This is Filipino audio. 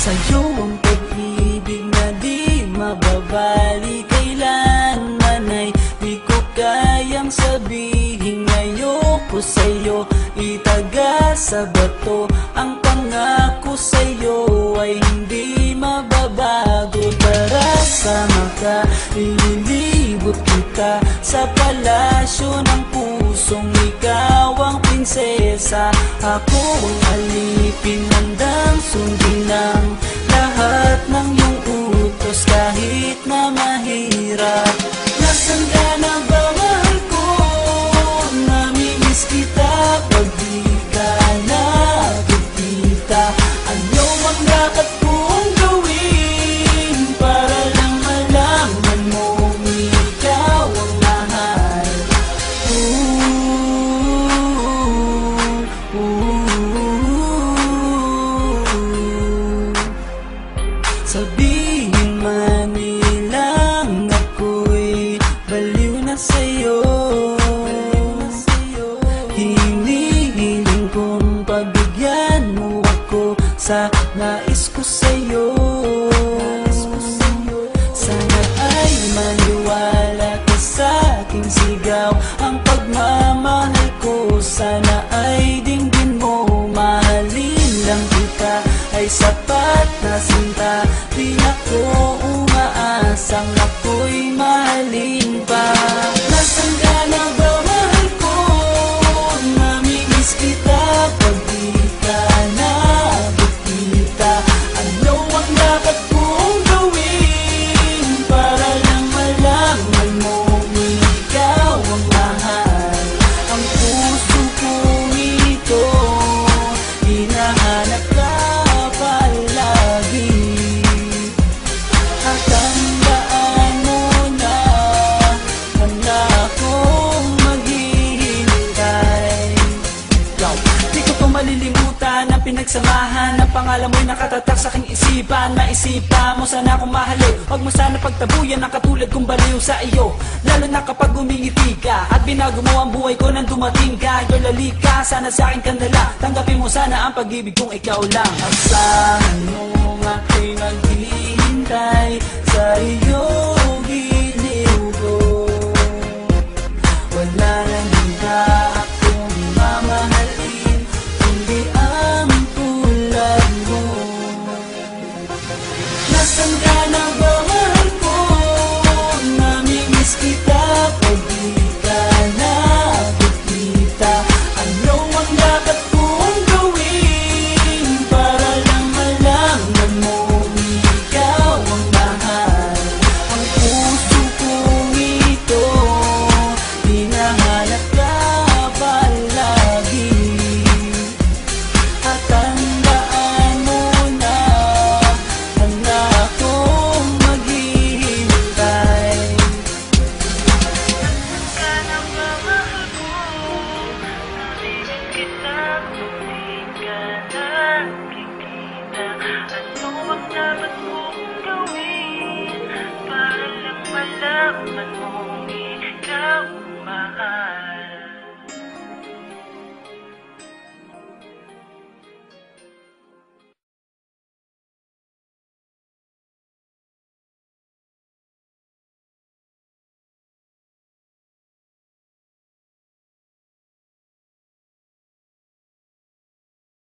Sa'yo ang pag-ibig na di mababali, kailanman ay di ko kayang sabihin. Ayoko sa'yo itaga sa bato, ang pangako sa'yo ay hindi mababago. Tara sama ka, ililibot kita sa palasyo ng pusong ikaw ang prinsesa. Ako ang alipin, handang sundin ng lahat ng iyong utos kahit na mahirap. Nasaan ka na ba, mahal ko? Namimiss kita pag di ka nakikita. Ano ang dapat kong gawin para lang malaman mo ikaw ang mahal? Sabihin man nilang ako'y baliw na sa'yo, hinihiling kong pabigyan mo ako sa nais ko sa'yo. Sana ay maniwala ka sa aking sigaw, ang pagmamahal ko sana ay dinggin mo. Mahalin lang kita ay sapat na sinta, di ako umaasang ako'y mahalin pa. Nasaan ka na ba, mahal ko? Namimiss kita pag di ka nakikita. Ano ang dapat kong gawin para lang malaman mo ikaw ang mahal? Ang puso kong ito hinahanap ka palagi, at tandaan mo na handa akong maghihintay. Di ko to malilimutan ang pinagsamahan, ang pangalan mo'y nakatatak sa aking isipan. Maisipan mo sana akong mahalin, huwag mo sana pagtabuyan ang katulad kong baliw sa iyo. Lalo na kapag umingiti ka at binago mo ang buhay ko nang dumating ka. Girl, halika, sana sa akin kandala, tanggapin mo sana ang pag-ibig kong ikaw lang. Asahan mo ako'y maghihintay sa iyo.